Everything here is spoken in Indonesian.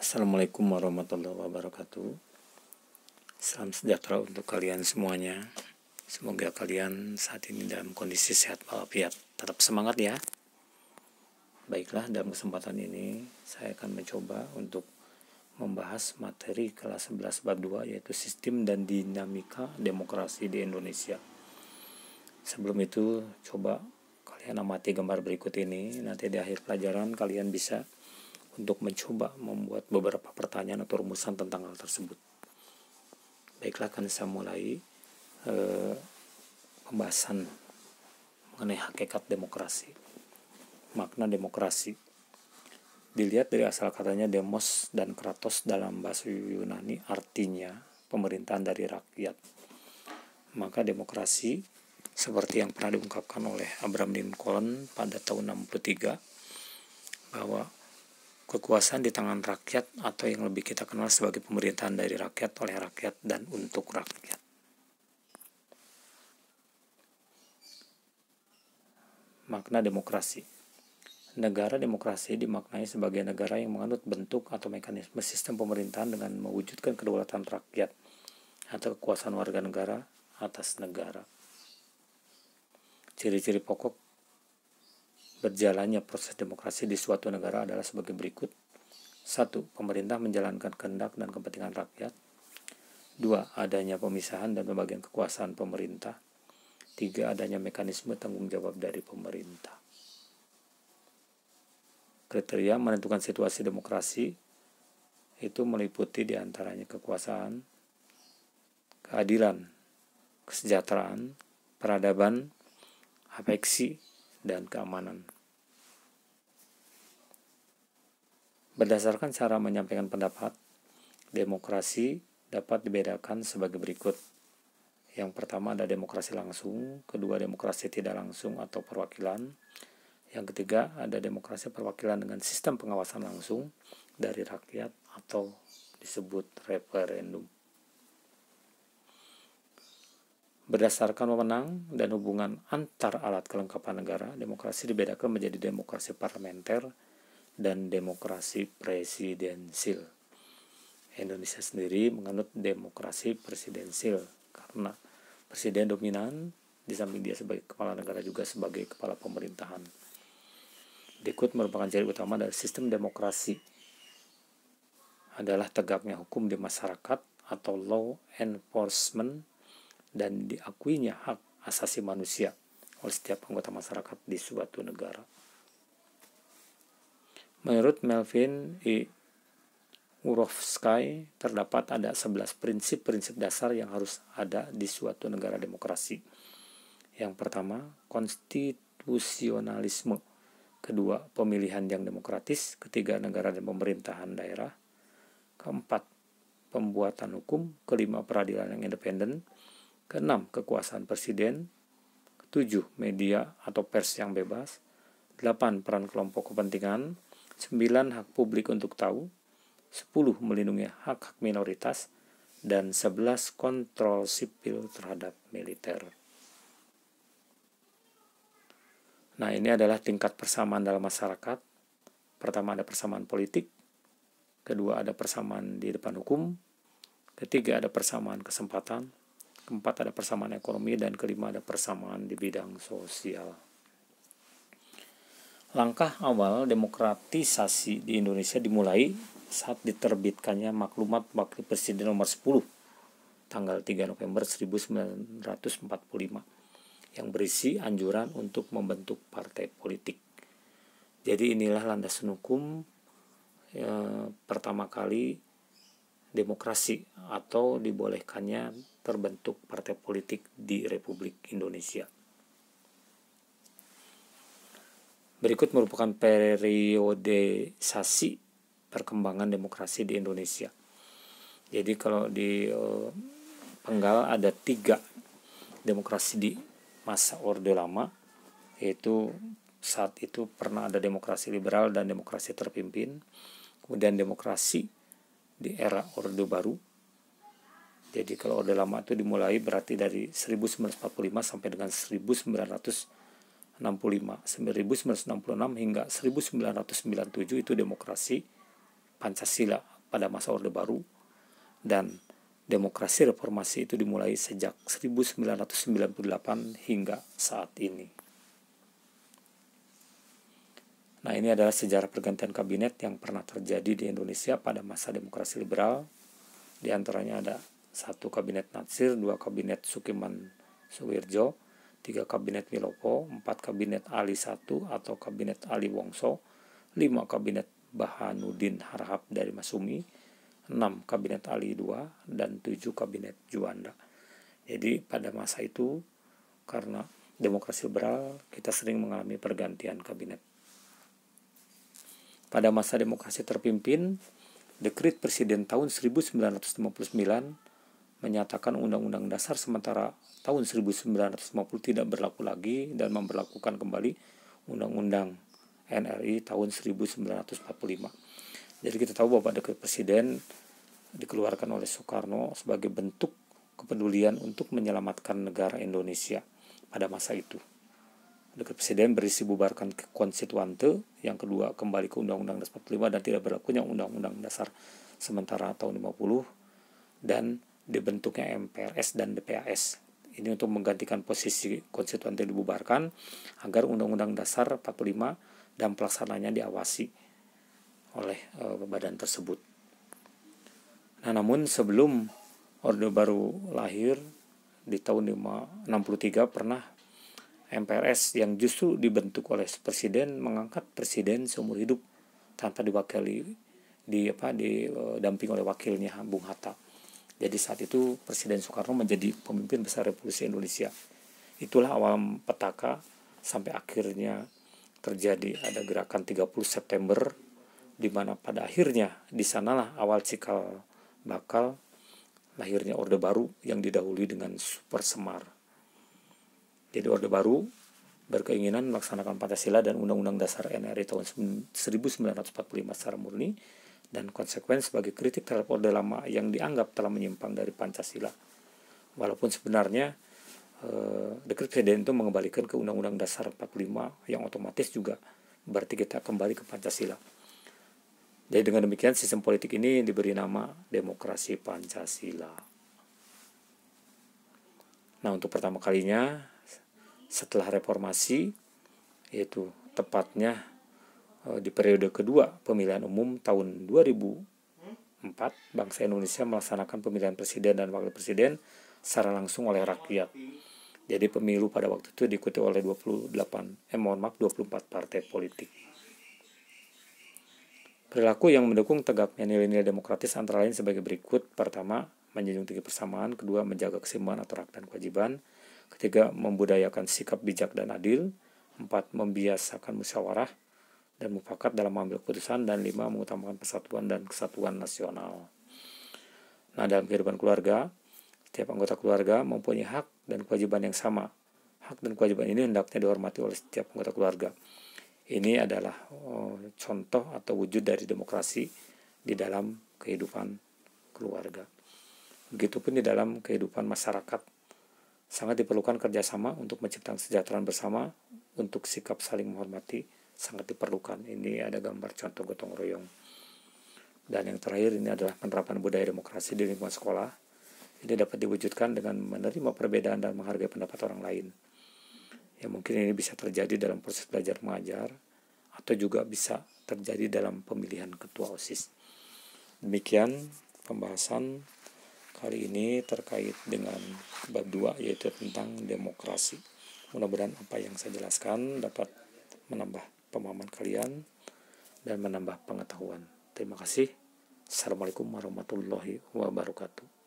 Assalamualaikum warahmatullahi wabarakatuh. Salam sejahtera untuk kalian semuanya. Semoga kalian saat ini dalam kondisi sehat walafiat. Tetap semangat ya. Baiklah, dalam kesempatan ini saya akan mencoba untuk membahas materi kelas 11 bab 2, yaitu sistem dan dinamika demokrasi di Indonesia. Sebelum itu, coba kalian amati gambar berikut ini. Nanti di akhir pelajaran kalian bisa untuk mencoba membuat beberapa pertanyaan atau rumusan tentang hal tersebut. Baiklah, akan saya mulai pembahasan mengenai hakikat demokrasi. Makna demokrasi dilihat dari asal katanya demos dan kratos dalam bahasa Yunani, artinya pemerintahan dari rakyat. Maka demokrasi seperti yang pernah diungkapkan oleh Abraham Lincoln pada tahun 63, bahwa kekuasaan di tangan rakyat, atau yang lebih kita kenal sebagai pemerintahan dari rakyat, oleh rakyat, dan untuk rakyat. Makna demokrasi. Negara demokrasi dimaknai sebagai negara yang menganut bentuk atau mekanisme sistem pemerintahan dengan mewujudkan kedaulatan rakyat atau kekuasaan warga negara atas negara. Ciri-ciri pokok berjalannya proses demokrasi di suatu negara adalah sebagai berikut. 1. Pemerintah menjalankan kehendak dan kepentingan rakyat. 2. Adanya pemisahan dan pembagian kekuasaan pemerintah. 3. Adanya mekanisme tanggung jawab dari pemerintah. Kriteria menentukan situasi demokrasi itu meliputi diantaranya kekuasaan, keadilan, kesejahteraan, peradaban, afeksi, dan keamanan. Berdasarkan cara menyampaikan pendapat, demokrasi dapat dibedakan sebagai berikut. Yang pertama ada demokrasi langsung, kedua demokrasi tidak langsung atau perwakilan, yang ketiga ada demokrasi perwakilan dengan sistem pengawasan langsung dari rakyat atau disebut referendum. Berdasarkan wewenang dan hubungan antar alat kelengkapan negara, demokrasi dibedakan menjadi demokrasi parlementer dan demokrasi presidensil. Indonesia sendiri menganut demokrasi presidensil karena presiden dominan, di samping dia sebagai kepala negara juga sebagai kepala pemerintahan. Berikut merupakan ciri utama dari sistem demokrasi adalah tegaknya hukum di masyarakat atau law enforcement dan diakuinya hak asasi manusia oleh setiap anggota masyarakat di suatu negara. Menurut Melvin E. Urofsky, terdapat ada 11 prinsip-prinsip dasar yang harus ada di suatu negara demokrasi. Yang pertama, konstitusionalisme. Kedua, pemilihan yang demokratis. Ketiga, negara dan pemerintahan daerah. Keempat, pembuatan hukum. Kelima, peradilan yang independen. Keenam, kekuasaan presiden. Ketujuh, media atau pers yang bebas. 8, peran kelompok kepentingan. 9, hak publik untuk tahu. 10, melindungi hak-hak minoritas. Dan 11, kontrol sipil terhadap militer. Nah, ini adalah tingkat persamaan dalam masyarakat. Pertama ada persamaan politik. Kedua ada persamaan di depan hukum. Ketiga ada persamaan kesempatan. Keempat ada persamaan ekonomi. Dan kelima ada persamaan di bidang sosial. Langkah awal demokratisasi di Indonesia dimulai saat diterbitkannya Maklumat Wakil Presiden nomor 10 tanggal 3 November 1945 yang berisi anjuran untuk membentuk partai politik. Jadi inilah landasan hukum pertama kali demokrasi atau dibolehkannya terbentuk partai politik di Republik Indonesia. Berikut merupakan periodisasi perkembangan demokrasi di Indonesia. Jadi kalau di penggal ada 3 demokrasi di masa Orde Lama, yaitu saat itu pernah ada demokrasi liberal dan demokrasi terpimpin. Kemudian demokrasi di era Orde Baru. Jadi kalau Orde Lama itu dimulai berarti dari 1945 sampai dengan 1965, 1966 hingga 1997 itu demokrasi Pancasila pada masa Orde Baru, dan demokrasi reformasi itu dimulai sejak 1998 hingga saat ini. Nah, ini adalah sejarah pergantian kabinet yang pernah terjadi di Indonesia pada masa demokrasi liberal. Di antaranya ada 1 kabinet Natsir, 2 kabinet Sukiman Suwirjo, 3 kabinet Wilopo, 4 kabinet Ali I atau kabinet Ali Wongso, 5 kabinet Bahanuddin Harahap dari Masumi, 6 kabinet Ali II, dan 7 kabinet Juanda. Jadi pada masa itu, karena demokrasi liberal, kita sering mengalami pergantian kabinet. Pada masa demokrasi terpimpin, Dekret Presiden tahun 1959 menyatakan Undang-Undang Dasar sementara tahun 1950 tidak berlaku lagi dan memberlakukan kembali Undang-Undang NRI tahun 1945. Jadi kita tahu bahwa Dekret Presiden dikeluarkan oleh Soekarno sebagai bentuk kepedulian untuk menyelamatkan negara Indonesia pada masa itu. Dekret Presiden berisi bubarkan konstituante, yang kedua kembali ke Undang-Undang Dasar 45 dan tidak berlakunya Undang-Undang Dasar sementara tahun 50, dan dibentuknya MPRS dan DPAS. Ini untuk menggantikan posisi konstituante dibubarkan agar Undang-Undang Dasar 45 dan pelaksananya diawasi oleh badan tersebut. Nah, namun sebelum Orde Baru lahir di tahun 1963 pernah MPRS yang justru dibentuk oleh presiden mengangkat presiden seumur hidup tanpa diwakili didamping oleh wakilnya Bung Hatta. Jadi saat itu Presiden Soekarno menjadi pemimpin besar Revolusi Indonesia. Itulah awal petaka sampai akhirnya terjadi ada gerakan 30 September di mana pada akhirnya di sanalah awal cikal bakal lahirnya Orde Baru yang didahului dengan Super Semar. Jadi Orde Baru berkeinginan melaksanakan Pancasila dan Undang-Undang Dasar NRI tahun 1945 secara murni dan konsekuen sebagai kritik terhadap Orde Lama yang dianggap telah menyimpang dari Pancasila. Walaupun sebenarnya Dekret Presiden itu mengembalikan ke Undang-Undang Dasar 45 yang otomatis juga berarti kita kembali ke Pancasila. Jadi dengan demikian sistem politik ini diberi nama demokrasi Pancasila. Nah, untuk pertama kalinya setelah reformasi, yaitu tepatnya di periode kedua pemilihan umum tahun 2004, bangsa Indonesia melaksanakan pemilihan presiden dan wakil presiden secara langsung oleh rakyat. Jadi pemilu pada waktu itu diikuti oleh 24 partai politik. Perilaku yang mendukung tegaknya nilai-nilai demokratis antara lain sebagai berikut. Pertama, menjunjung tinggi persamaan. Kedua, menjaga keseimbangan antara hak dan kewajiban. Ketiga, membudayakan sikap bijak dan adil. 4, membiasakan musyawarah dan mufakat dalam mengambil keputusan. Dan 5, mengutamakan persatuan dan kesatuan nasional. Nah, dalam kehidupan keluarga, setiap anggota keluarga mempunyai hak dan kewajiban yang sama. Hak dan kewajiban ini hendaknya dihormati oleh setiap anggota keluarga. Ini adalah contoh atau wujud dari demokrasi di dalam kehidupan keluarga. Begitupun di dalam kehidupan masyarakat. Sangat diperlukan kerjasama untuk menciptakan kesejahteraan bersama, untuk sikap saling menghormati sangat diperlukan. Ini ada gambar contoh gotong royong. Dan yang terakhir ini adalah penerapan budaya demokrasi di lingkungan sekolah. Ini dapat diwujudkan dengan menerima perbedaan dan menghargai pendapat orang lain. Ya, mungkin ini bisa terjadi dalam proses belajar mengajar atau juga bisa terjadi dalam pemilihan ketua OSIS. Demikian pembahasan kali ini terkait dengan bab 2, yaitu tentang demokrasi. Mudah-mudahan apa yang saya jelaskan dapat menambah pemahaman kalian dan menambah pengetahuan. Terima kasih. Assalamualaikum warahmatullahi wabarakatuh.